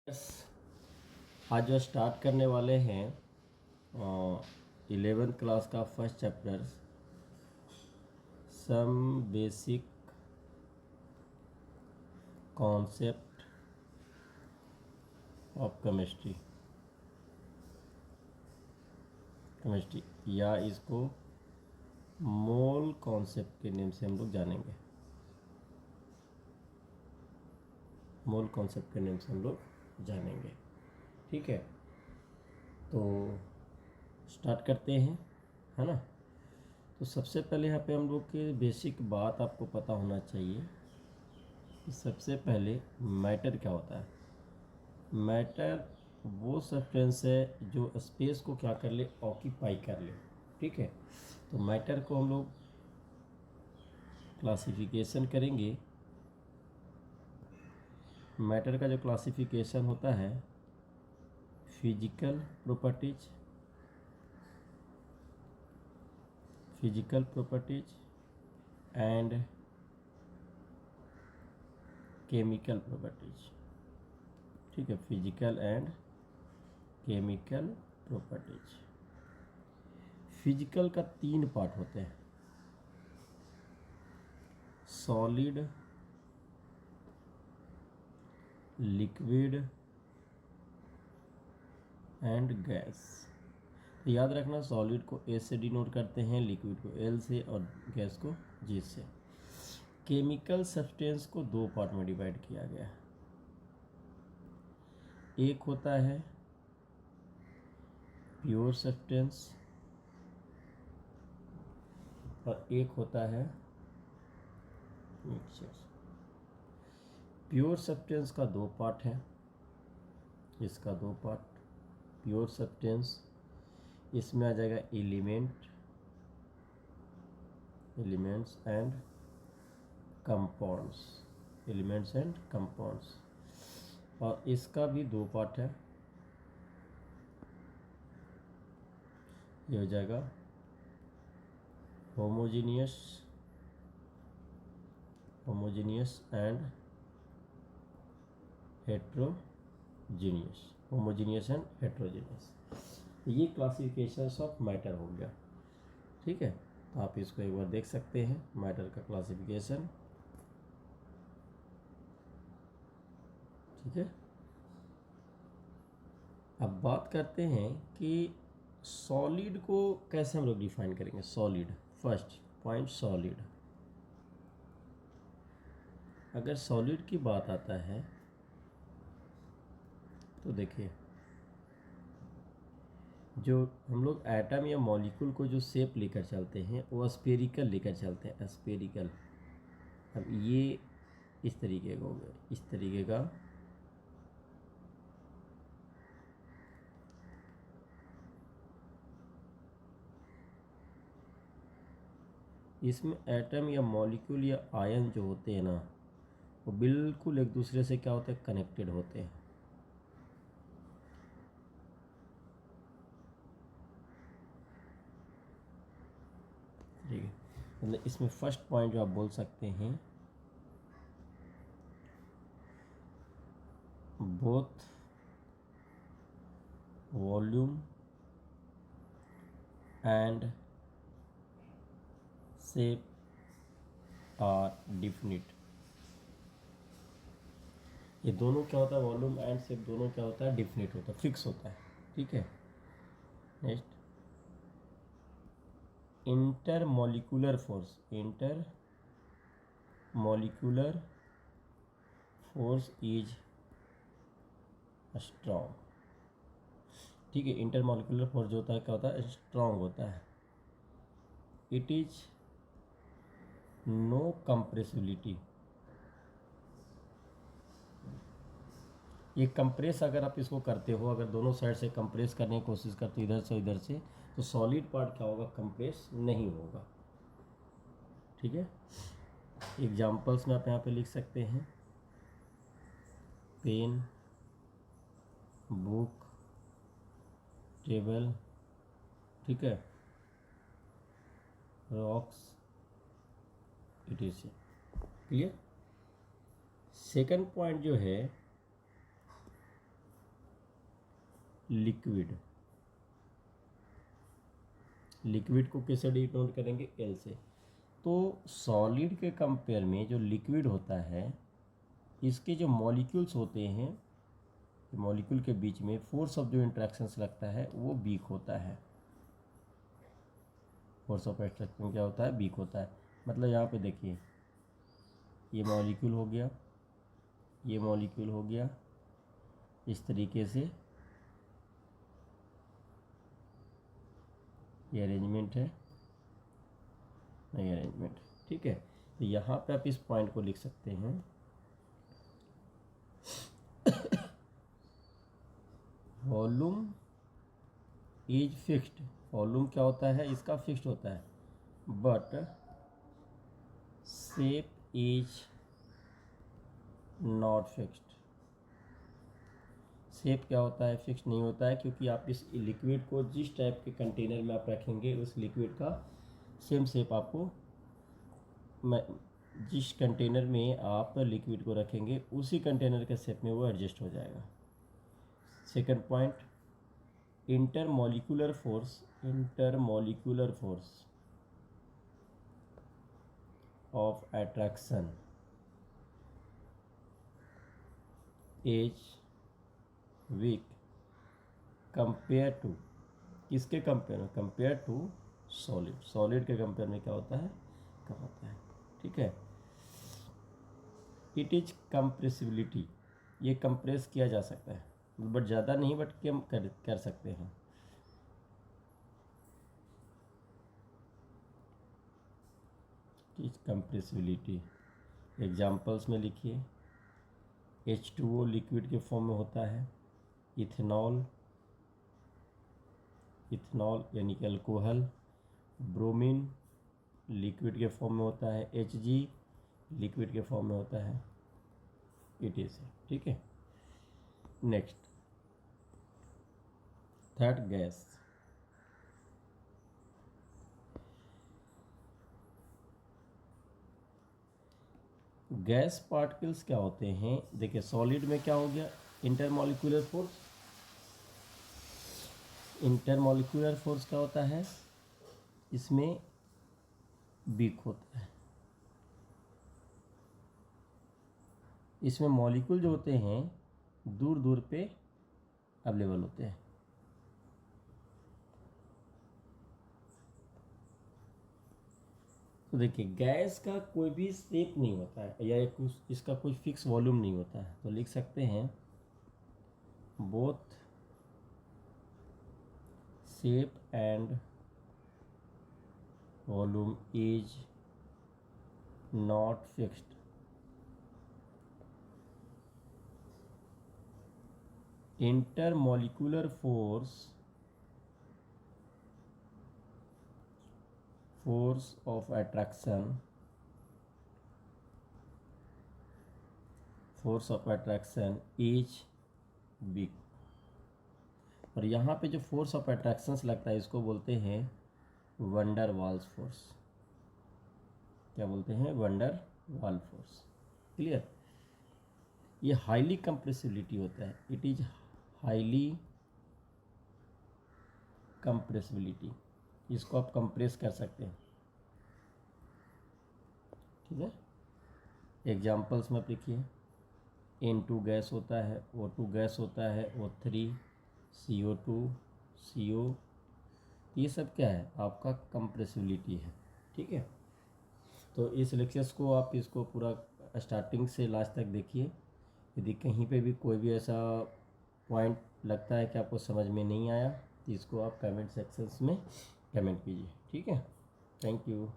Yes, आज जो start करने वाले हैं 11th क्लास का first chapter some basic concept of chemistry या इसको मोल कॉन्सेप्ट के नेम से हम लोग जानेंगे। मोल कॉन्सेप्ट के नेम से हम लोग जानेंगे। ठीक है, तो स्टार्ट करते हैं, है ना। तो सबसे पहले यहाँ पे हम लोग के बेसिक बात आपको पता होना चाहिए कि सबसे पहले मैटर क्या होता है। मैटर वो सब्सटेंस है जो स्पेस को क्या कर ले, ऑक्यूपाई कर ले। ठीक है, तो मैटर को हम लोग क्लासिफिकेशन करेंगे। मैटर का जो क्लासिफिकेशन होता है, physical properties and chemical properties. ठीक है, physical and chemical properties. Physical का 3 पार्ट होते हैं, सॉलिड, लिक्विड एंड गैस। तो याद रखना, सॉलिड को ए से डिनोट करते हैं, लिक्विड को एल से और गैस को जी से। केमिकल सब्सटेंस को 2 पार्ट में डिवाइड किया गया है। एक होता है प्योर सब्सटेंस और एक होता है मिक्सचर। प्योर सब्सटेंस का 2 पार्ट है, इसका 2 पार्ट। प्योर सब्सटेंस, इसमें आ जाएगा एलिमेंट्स एंड कंपाउंड्स। और इसका भी 2 पार्ट है, ये हो जाएगा होमोजीनियस एंड हेट्रोजीनियस। ये क्लासिफिकेशंस ऑफ मैटर हो गया। ठीक है, तो आप इसको एक बार देख सकते हैं, मैटर का क्लासिफिकेशन। ठीक है, अब बात करते हैं कि सॉलिड को कैसे हम लोग डिफाइन करेंगे। Solid, first point solid. अगर सॉलिड की बात आता है तो देखिए, जो हम लोग एटम या मॉलिक्यूल को जो शेप लेकर चलते हैं वो स्फेरिकल लेकर चलते हैं, स्फेरिकल। अब ये इस तरीके का हो गया, इस तरीके का। इसमें एटम या मॉलिक्यूल या आयन जो होते हैं ना, वो बिल्कुल एक दूसरे से क्या होते हैं, कनेक्टेड होते हैं। ठीक है, मतलब इसमें फर्स्ट पॉइंट जो आप बोल सकते हैं, both volume and shape are definite. ये दोनों क्या होता है, वॉल्यूम एंड शेप दोनों क्या होता है, डिफिनिट होता है, फिक्स होता है। ठीक है, next intermolecular force is strong. ठीक है, इंटरमॉलिक्यूलर फोर्स जो होता है क्या होता है, स्ट्रॉन्ग होता है। It is no compressibility. ये कंप्रेस अगर आप इसको करते हो, अगर दोनों साइड से कंप्रेस करने की कोशिश करते हो, इधर से इधर से, तो सॉलिड पार्ट क्या होगा, कंप्रेस नहीं होगा। ठीक है, एग्जाम्पल्स में आप यहाँ पे लिख सकते हैं, पेन, बुक, टेबल, ठीक है, rocks, etc.. Clear. Second point जो है, लिक्विड, लिक्विड को कैसे डिनोट करेंगे, एल से। तो सॉलिड के कंपेयर में जो लिक्विड होता है, इसके जो मॉलिक्यूल्स होते हैं, मॉलिक्यूल के बीच में फोर्स ऑफ जो इंट्रैक्शंस लगता है वो वीक होता है। फोर्स ऑफ अट्रैक्शन क्या होता है, वीक होता है। मतलब यहाँ पे देखिए, ये मॉलिक्यूल हो गया, ये मॉलिक्यूल हो गया, इस तरीके से ये अरेंजमेंट है, नई अरेंजमेंट, ठीक है। तो यहाँ पे आप इस पॉइंट को लिख सकते हैं, वॉल्यूम इज फिक्स्ड। वॉल्यूम क्या होता है, इसका फिक्स्ड होता है, but shape is not fixed. Shape क्या होता है, फिक्स नहीं होता है, क्योंकि आप इस लिक्विड को जिस टाइप के कंटेनर में आप रखेंगे, उस लिक्विड का सेम शेप आपको, जिस कंटेनर में आप लिक्विड को रखेंगे उसी कंटेनर के शेप में वो एडजस्ट हो जाएगा। Second point, intermolecular force, intermolecular force of attraction is weak compare to, किसके कंपेयर में, कंपेयर टू सॉलिड। सॉलिड के कंपेयर में क्या होता है, कम होता है, ठीक है। इट इज कंप्रेसिबिलिटी, ये कंप्रेस किया जा सकता है, बट ज़्यादा नहीं, बट कम कर सकते हैं। इज कंप्रेसिबिलिटी, एग्जाम्पल्स में लिखिए। H2O लिक्विड के फॉर्म में होता है, इथेनॉल, इथेनॉल यानी कि अल्कोहल। ब्रोमीन लिक्विड के फॉर्म में होता है, Hg लिक्विड के फॉर्म में होता है, ETC, ठीक है। Next, third, gas. Gas particles क्या होते हैं, देखिए सॉलिड में क्या हो गया, इंटरमॉलिक्यूलर फोर्स। इंटरमॉलिक्यूलर फोर्स क्या होता है, इसमें वीक होता है, इसमें मॉलिक्यूल जो होते हैं दूर दूर पे अवेलेबल होते हैं। तो देखिए गैस का कोई भी शेप नहीं होता है, या इसका कोई फिक्स वॉल्यूम नहीं होता है, तो लिख सकते हैं both shape and volume is not fixed. Intermolecular force, force of attraction, force of attraction is week. और यहाँ पे जो फोर्स ऑफ अट्रैक्शंस लगता है, इसको बोलते हैं वंडर वाल्स फोर्स। क्या बोलते हैं, वंडर वाल फोर्स, क्लियर। ये हाईली कंप्रेसिबिलिटी होता है, इट इज हाईली कंप्रेसिबिलिटी, इसको आप कंप्रेस कर सकते हैं, ठीक है। एग्जाम्पल्स में आप लिखिए, N2 गैस होता है, O2 गैस होता है, O3, CO2, CO, ये सब क्या है, आपका कंप्रेसिबिलिटी है, ठीक है। तो इस लेक्चर्स को आप इसको पूरा स्टार्टिंग से लास्ट तक देखिए। यदि कहीं पे भी कोई भी ऐसा पॉइंट लगता है कि आपको समझ में नहीं आया, तो इसको आप कमेंट सेक्शंस में कमेंट कीजिए, ठीक है। Thank you.